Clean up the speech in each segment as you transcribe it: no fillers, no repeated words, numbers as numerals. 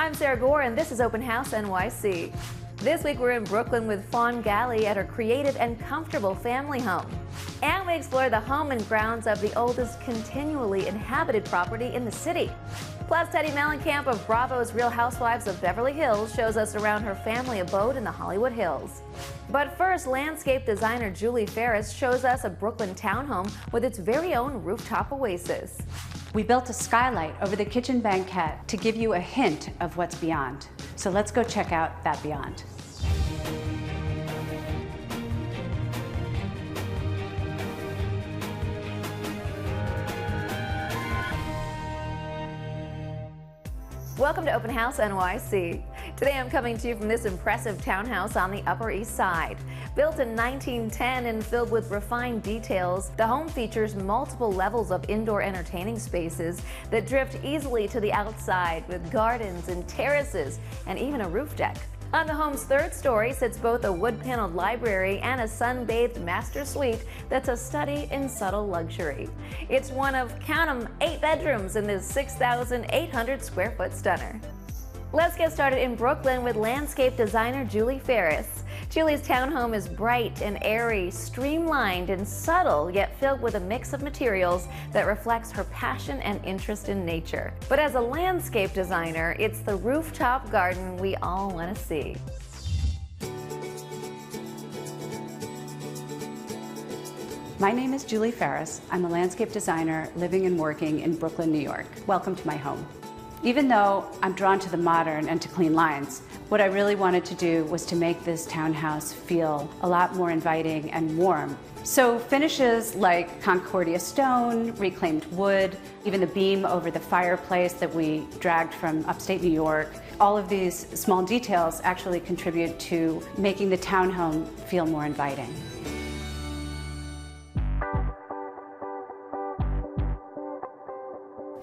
I'm Sarah Gore, and this is Open House NYC. This week we're in Brooklyn with Fawn Galli at her creative and comfortable family home. And we explore the home and grounds of the oldest continually inhabited property in the city. Plus, Teddi Mellencamp of Bravo's Real Housewives of Beverly Hills shows us around her family abode in the Hollywood Hills. But first, landscape designer Julie Farris shows us a Brooklyn townhome with its very own rooftop oasis. We built a skylight over the kitchen banquette to give you a hint of what's beyond. So let's go check out that beyond. Welcome to Open House NYC. Today I'm coming to you from this impressive townhouse on the Upper East Side. Built in 1910 and filled with refined details, the home features multiple levels of indoor entertaining spaces that drift easily to the outside with gardens and terraces and even a roof deck. On the home's third story sits both a wood-paneled library and a sun-bathed master suite that's a study in subtle luxury. It's one of, count 'em, 8 bedrooms in this 6,800 square foot stunner. Let's get started in Brooklyn with landscape designer Julie Farris. Julie's townhome is bright and airy, streamlined and subtle, yet filled with a mix of materials that reflects her passion and interest in nature. But as a landscape designer, it's the rooftop garden we all want to see. My name is Julie Farris. I'm a landscape designer living and working in Brooklyn, New York. Welcome to my home. Even though I'm drawn to the modern and to clean lines, what I really wanted to do was to make this townhouse feel a lot more inviting and warm. So finishes like Concordia stone, reclaimed wood, even the beam over the fireplace that we dragged from upstate New York, all of these small details actually contribute to making the townhome feel more inviting.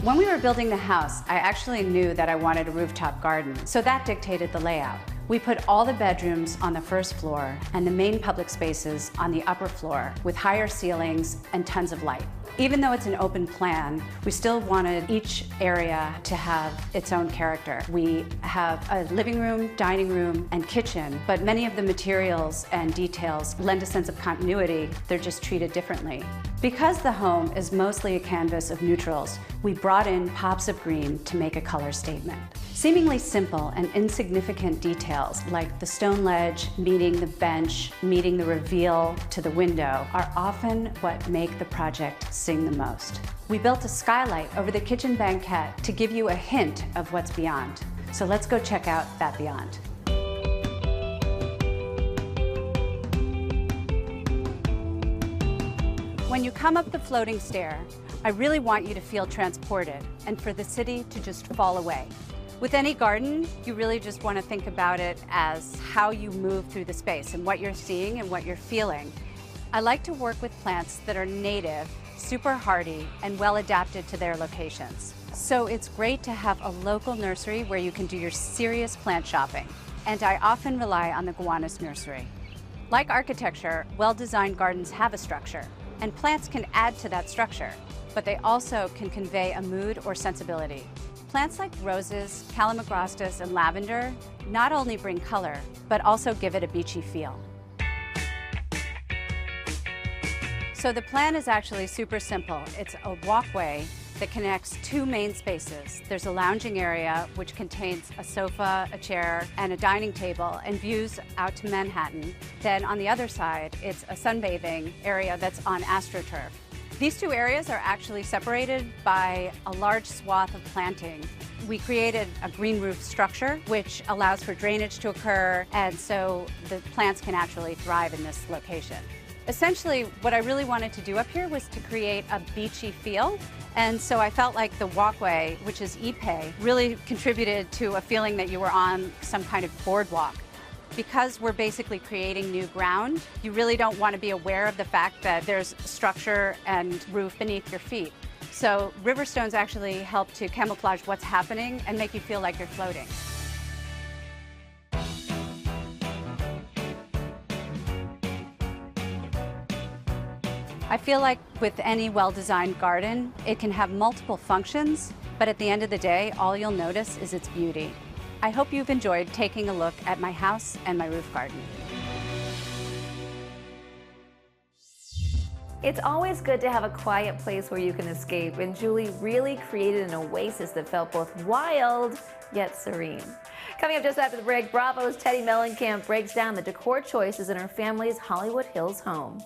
When we were building the house, I actually knew that I wanted a rooftop garden, so that dictated the layout. We put all the bedrooms on the first floor and the main public spaces on the upper floor with higher ceilings and tons of light. Even though it's an open plan, we still wanted each area to have its own character. We have a living room, dining room, and kitchen, but many of the materials and details lend a sense of continuity. They're just treated differently. Because the home is mostly a canvas of neutrals, we brought in pops of green to make a color statement. Seemingly simple and insignificant details like the stone ledge meeting the bench, meeting the reveal to the window are often what make the project sing the most. We built a skylight over the kitchen banquette to give you a hint of what's beyond. So let's go check out that beyond. When you come up the floating stair, I really want you to feel transported and for the city to just fall away. With any garden, you really just want to think about it as how you move through the space and what you're seeing and what you're feeling. I like to work with plants that are native, super hardy, and well adapted to their locations. So it's great to have a local nursery where you can do your serious plant shopping. And I often rely on the Gowanus nursery. Like architecture, well-designed gardens have a structure, and plants can add to that structure, but they also can convey a mood or sensibility. Plants like roses, calamagrostis, and lavender not only bring color, but also give it a beachy feel. So the plan is actually super simple. It's a walkway that connects 2 main spaces. There's a lounging area, which contains a sofa, a chair, and a dining table, and views out to Manhattan. Then on the other side, it's a sunbathing area that's on AstroTurf. These 2 areas are actually separated by a large swath of planting. We created a green roof structure, which allows for drainage to occur, and so the plants can actually thrive in this location. Essentially, what I really wanted to do up here was to create a beachy feel, and so I felt like the walkway, which is ipe, really contributed to a feeling that you were on some kind of boardwalk. Because we're basically creating new ground, you really don't want to be aware of the fact that there's structure and roof beneath your feet. So river stones actually help to camouflage what's happening and make you feel like you're floating. I feel like with any well-designed garden, it can have multiple functions, but at the end of the day, all you'll notice is its beauty. I hope you've enjoyed taking a look at my house and my roof garden. It's always good to have a quiet place where you can escape, and Julie really created an oasis that felt both wild yet serene. Coming up just after the break, Bravo's Teddi Mellencamp breaks down the decor choices in her family's Hollywood Hills home.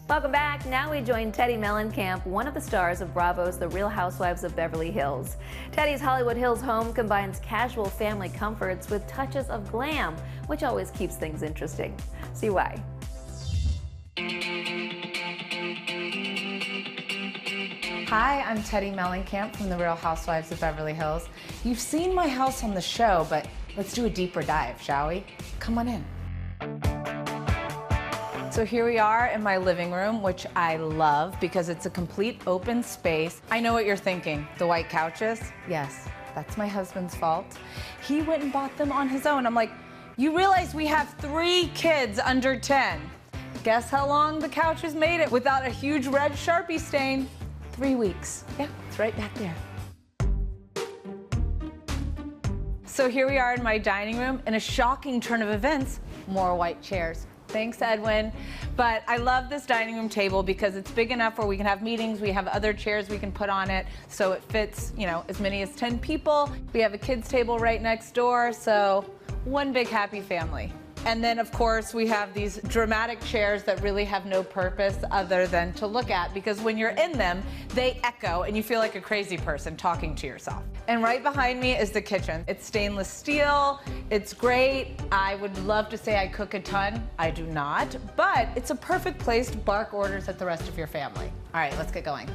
Welcome back. Now we join Teddi Mellencamp, one of the stars of Bravo's The Real Housewives of Beverly Hills. Teddi's Hollywood Hills home combines casual family comforts with touches of glam, which always keeps things interesting. See why. Hi, I'm Teddi Mellencamp from The Real Housewives of Beverly Hills. You've seen my house on the show, but let's do a deeper dive, shall we? Come on in. So here we are in my living room, which I love because it's a complete open space. I know what you're thinking, the white couches? Yes, that's my husband's fault. He went and bought them on his own. I'm like, you realize we have 3 kids under 10. Guess how long the couches made it without a huge red Sharpie stain? 3 weeks. Yeah, it's right back there. So here we are in my dining room. In a shocking turn of events, more white chairs. Thanks, Edwin. But I love this dining room table because it's big enough where we can have meetings. We have other chairs we can put on it, so it fits, you know, as many as 10 people. We have a kids table right next door, so one big happy family. And then, of course, we have these dramatic chairs that really have no purpose other than to look at, because when you're in them, they echo and you feel like a crazy person talking to yourself. And right behind me is the kitchen. It's stainless steel. It's great. I would love to say I cook a ton. I do not, but it's a perfect place to bark orders at the rest of your family. All right, let's get going.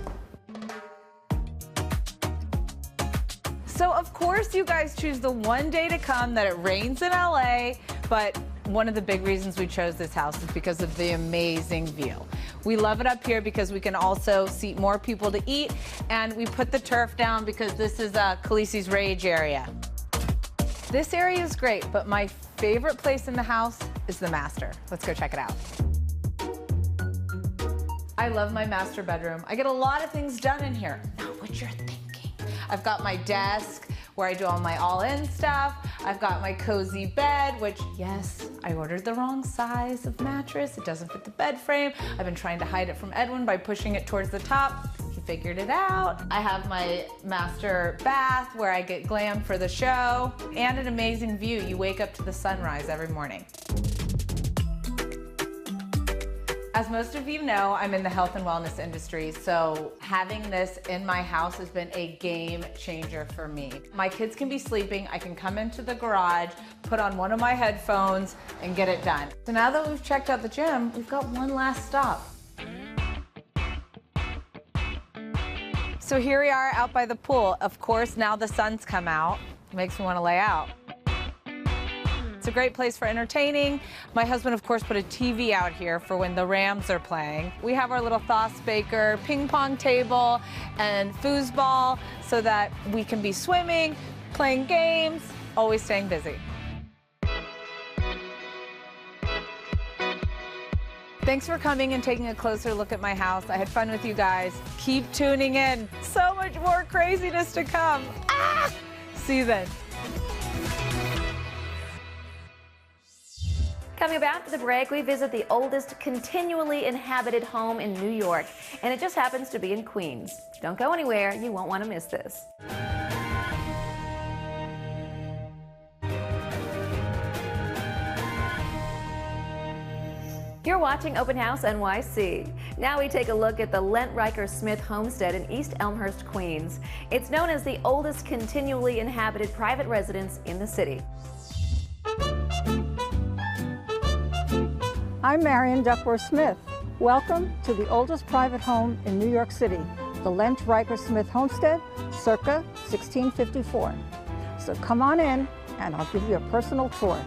So, of course, you guys choose the one day to come that it rains in LA, but one of the big reasons we chose this house is because of the amazing view. We love it up here because we can also seat more people to eat, and we put the turf down because this is Khaleesi's rage area. This area is great, but my favorite place in the house is the master. Let's go check it out. I love my master bedroom. I get a lot of things done in here. Not what you're thinking. I've got my desk where I do all my all-in stuff. I've got my cozy bed, which, yes, I ordered the wrong size of mattress. It doesn't fit the bed frame. I've been trying to hide it from Edwin by pushing it towards the top. He figured it out. I have my master bath where I get glam for the show, and an amazing view. You wake up to the sunrise every morning. As most of you know, I'm in the health and wellness industry, so having this in my house has been a game changer for me. My kids can be sleeping, I can come into the garage, put on one of my headphones, and get it done. So now that we've checked out the gym, we've got one last stop. So here we are out by the pool. Of course, now the sun's come out. It makes me want to lay out. It's a great place for entertaining. My husband, of course, put a TV out here for when the Rams are playing. We have our little Thos Baker ping pong table and foosball so that we can be swimming, playing games, always staying busy. Thanks for coming and taking a closer look at my house. I had fun with you guys. Keep tuning in. So much more craziness to come. Ah! See you then. Coming up after the break, we visit the oldest continually inhabited home in New York, and it just happens to be in Queens. Don't go anywhere, you won't want to miss this. You're watching Open House NYC. Now we take a look at the Lent Riker Smith homestead in East Elmhurst, Queens. It's known as the oldest continually inhabited private residence in the city. I'm Marion Duckworth Smith. Welcome to the oldest private home in New York City, the Lent Riker Smith homestead, circa 1654. So come on in and I'll give you a personal tour.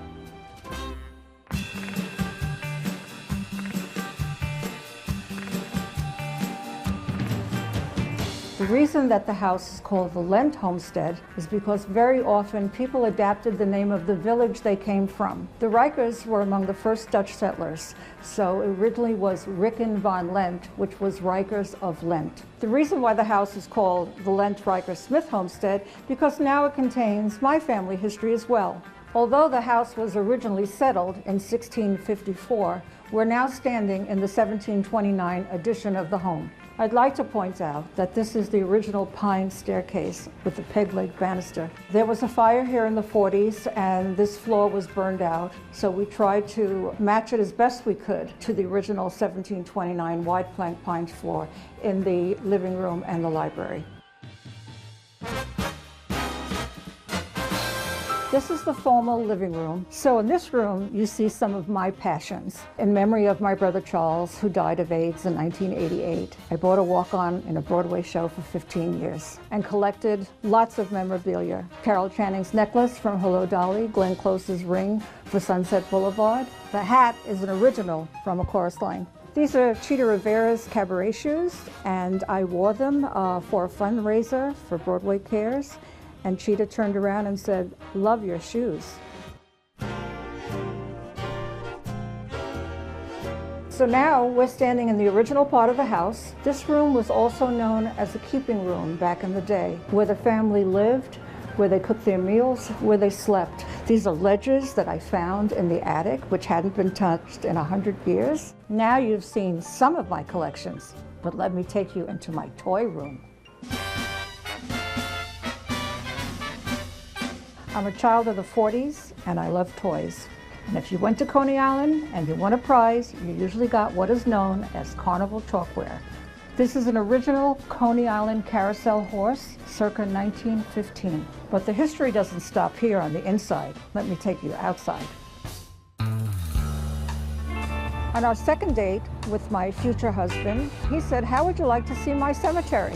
The reason that the house is called the Lent Homestead is because very often people adapted the name of the village they came from. The Rikers were among the first Dutch settlers, so it originally was Ricken van Lent, which was Rikers of Lent. The reason why the house is called the Lent Riker Smith Homestead, because now it contains my family history as well. Although the house was originally settled in 1654, we're now standing in the 1729 edition of the home. I'd like to point out that this is the original pine staircase with the peg-leg banister. There was a fire here in the 40s and this floor was burned out, so we tried to match it as best we could to the original 1729 wide plank pine floor in the living room and the library. This is the formal living room. So in this room, you see some of my passions. In memory of my brother Charles, who died of AIDS in 1988, I bought a walk-on in a Broadway show for 15 years and collected lots of memorabilia. Carol Channing's necklace from Hello Dolly, Glenn Close's ring for Sunset Boulevard. The hat is an original from A Chorus Line. These are Chita Rivera's cabaret shoes, and I wore them for a fundraiser for Broadway Cares. And Chita turned around and said, "Love your shoes." So now we're standing in the original part of the house. This room was also known as a keeping room back in the day, where the family lived, where they cooked their meals, where they slept. These are ledges that I found in the attic, which hadn't been touched in 100 years. Now you've seen some of my collections, but let me take you into my toy room. I'm a child of the 40s and I love toys. And if you went to Coney Island and you won a prize, you usually got what is known as carnival chalkware. This is an original Coney Island carousel horse, circa 1915. But the history doesn't stop here on the inside. Let me take you outside. On our second date with my future husband, he said, "How would you like to see my cemetery?"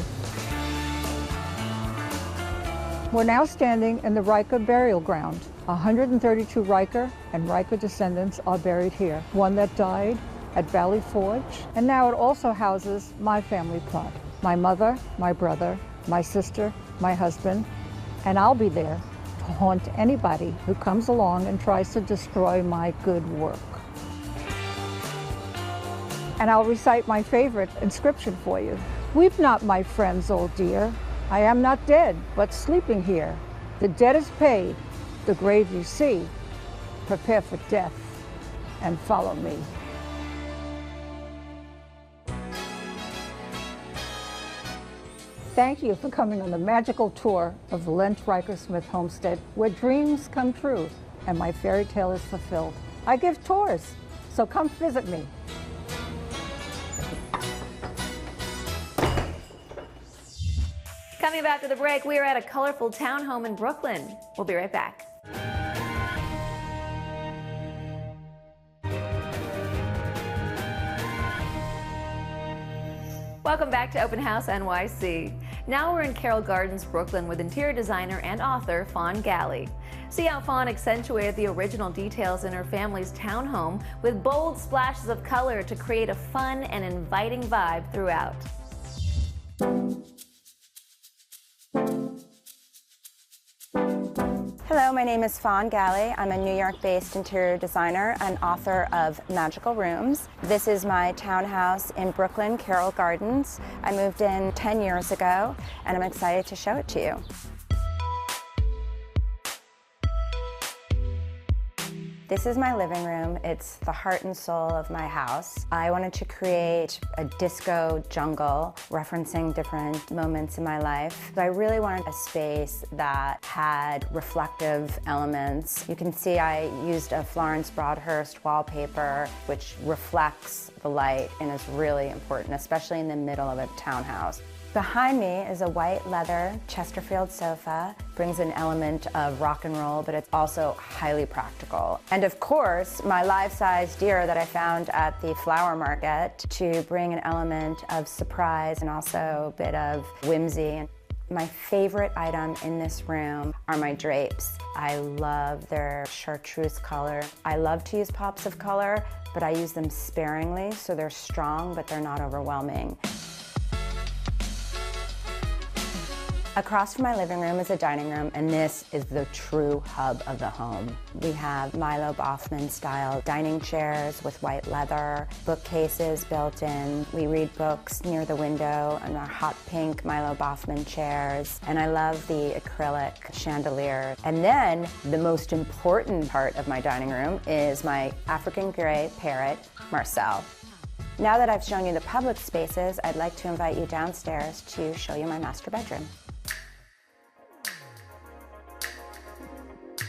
We're now standing in the Riker burial ground. 132 Riker and Riker descendants are buried here. One that died at Valley Forge, and now it also houses my family plot. My mother, my brother, my sister, my husband, and I'll be there to haunt anybody who comes along and tries to destroy my good work. And I'll recite my favorite inscription for you. "Weep not, my friends, old dear. I am not dead, but sleeping here. The debt is paid, the grave you see. Prepare for death and follow me." Thank you for coming on the magical tour of the Lent Riker Smith Homestead, where dreams come true and my fairy tale is fulfilled. I give tours, so come visit me. Coming back to the break, we are at a colorful townhome in Brooklyn. We'll be right back. Welcome back to Open House NYC. Now we're in Carroll Gardens, Brooklyn with interior designer and author Fawn Galli. See how Fawn accentuated the original details in her family's townhome with bold splashes of color to create a fun and inviting vibe throughout. Hello, my name is Fawn Galli. I'm a New York-based interior designer and author of Magical Rooms. This is my townhouse in Brooklyn, Carroll Gardens. I moved in 10 years ago, and I'm excited to show it to you. This is my living room. It's the heart and soul of my house. I wanted to create a disco jungle referencing different moments in my life. So I really wanted a space that had reflective elements. You can see I used a Florence Broadhurst wallpaper, which reflects the light and is really important, especially in the middle of a townhouse. Behind me is a white leather Chesterfield sofa. Brings an element of rock and roll, but it's also highly practical. And of course, my life-size deer that I found at the flower market to bring an element of surprise and also a bit of whimsy. My favorite item in this room are my drapes. I love their chartreuse color. I love to use pops of color, but I use them sparingly, so they're strong, but they're not overwhelming. Across from my living room is a dining room, and this is the true hub of the home. We have Milo Boffman style dining chairs with white leather, bookcases built in. We read books near the window and our hot pink Milo Boffman chairs. And I love the acrylic chandelier. And then the most important part of my dining room is my African gray parrot, Marcel. Now that I've shown you the public spaces, I'd like to invite you downstairs to show you my master bedroom.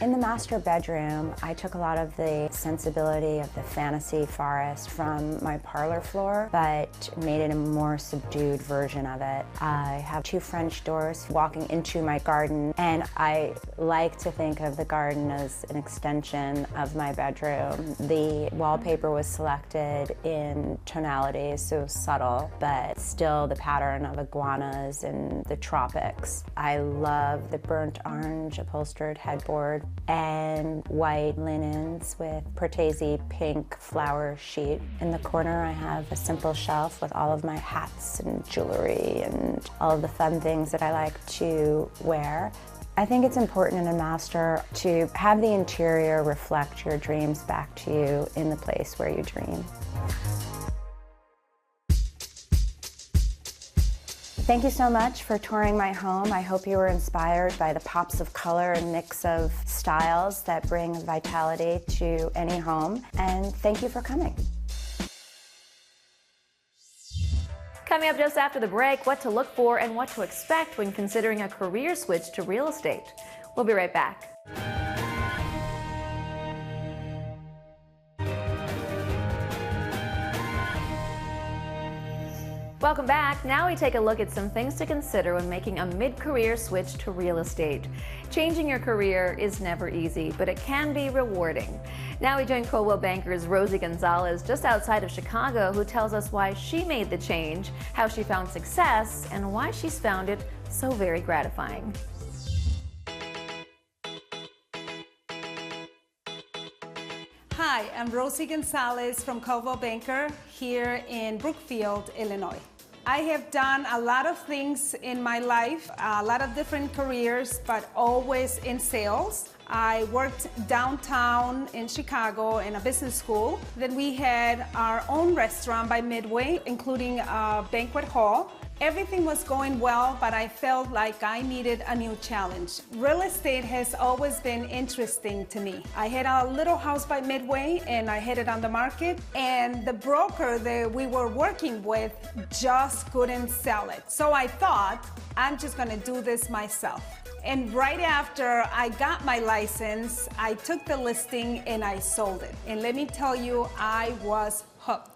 In the master bedroom, I took a lot of the sensibility of the fantasy forest from my parlor floor, but made it a more subdued version of it. I have 2 French doors walking into my garden, and I like to think of the garden as an extension of my bedroom. The wallpaper was selected in tonalities, so subtle, but still the pattern of iguanas in the tropics. I love the burnt orange upholstered headboard and white linens with Pertese pink flower sheet. In the corner I have a simple shelf with all of my hats and jewelry and all of the fun things that I like to wear. I think it's important in a master to have the interior reflect your dreams back to you in the place where you dream. Thank you so much for touring my home. I hope you were inspired by the pops of color and mix of styles that bring vitality to any home. And thank you for coming. Coming up just after the break, what to look for and what to expect when considering a career switch to real estate. We'll be right back. Welcome back. Now we take a look at some things to consider when making a mid-career switch to real estate. Changing your career is never easy, but it can be rewarding. Now we join Coldwell Banker's Rosie Gonzalez just outside of Chicago, who tells us why she made the change, how she found success, and why she's found it so very gratifying. Hi, I'm Rosie Gonzalez from Coldwell Banker here in Brookfield, Illinois. I have done a lot of things in my life, a lot of different careers, but always in sales. I worked downtown in Chicago in a business school. Then we had our own restaurant by Midway, including a banquet hall. Everything was going well, but I felt like I needed a new challenge. Real estate has always been interesting to me. I had a little house by Midway and I had it on the market, and the broker that we were working with just couldn't sell it. So I thought, I'm just gonna do this myself. And right after I got my license, I took the listing and I sold it. And let me tell you, I was hooked.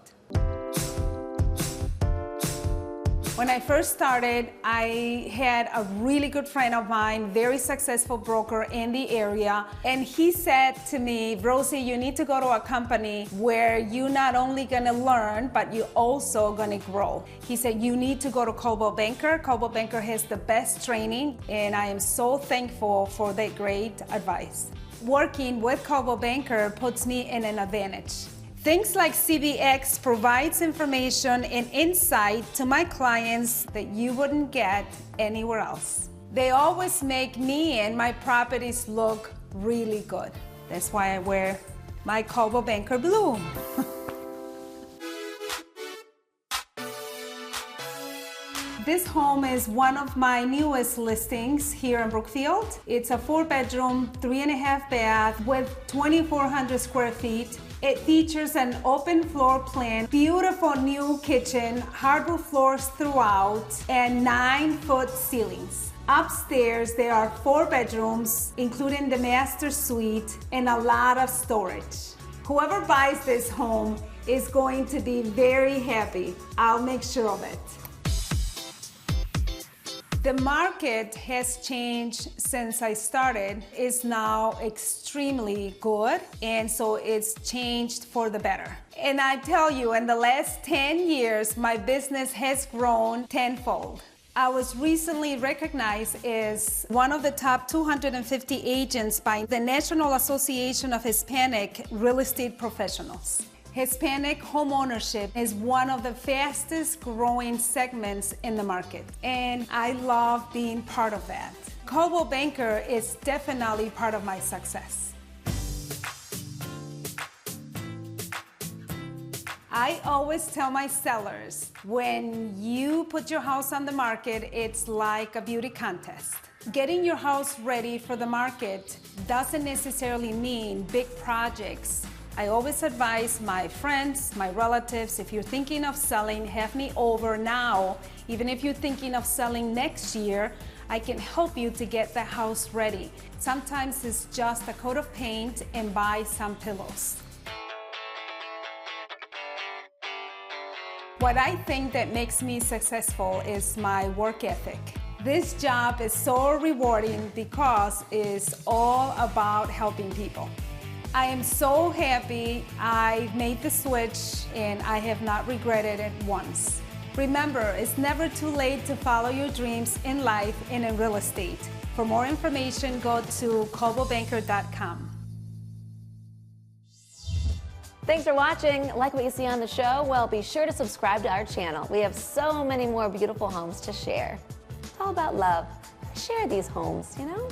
When I first started, I had a really good friend of mine, very successful broker in the area, and he said to me, Rosie, you need to go to a company where you're not only gonna learn, but you're also gonna grow. He said, you need to go to Coldwell Banker. Coldwell Banker has the best training, and I am so thankful for that great advice. Working with Coldwell Banker puts me in an advantage. Things like CBX provides information and insight to my clients that you wouldn't get anywhere else. They always make me and my properties look really good. That's why I wear my Coldwell Banker blue. This home is one of my newest listings here in Brookfield. It's a 4-bedroom, 3.5 bath with 2,400 square feet. It features an open floor plan, beautiful new kitchen, hardwood floors throughout, and 9-foot ceilings. Upstairs, there are 4 bedrooms, including the master suite, and a lot of storage. Whoever buys this home is going to be very happy. I'll make sure of it. The market has changed since I started. It's now extremely good, and so it's changed for the better. And I tell you, in the last 10 years, my business has grown tenfold. I was recently recognized as one of the top 250 agents by the National Association of Hispanic Real Estate Professionals. Hispanic homeownership is one of the fastest growing segments in the market, and I love being part of that. Coldwell Banker is definitely part of my success. I always tell my sellers, when you put your house on the market, it's like a beauty contest. Getting your house ready for the market doesn't necessarily mean big projects. I always advise my friends, my relatives, if you're thinking of selling, have me over now. Even if you're thinking of selling next year, I can help you to get the house ready. Sometimes it's just a coat of paint and buy some pillows. What I think that makes me successful is my work ethic. This job is so rewarding because it's all about helping people. I am so happy I made the switch and I have not regretted it once. Remember, it's never too late to follow your dreams in life and in real estate. For more information, go to coldwellbanker.com. Thanks for watching. Like what you see on the show? Well, be sure to subscribe to our channel. We have so many more beautiful homes to share. It's all about love. Share these homes, you know?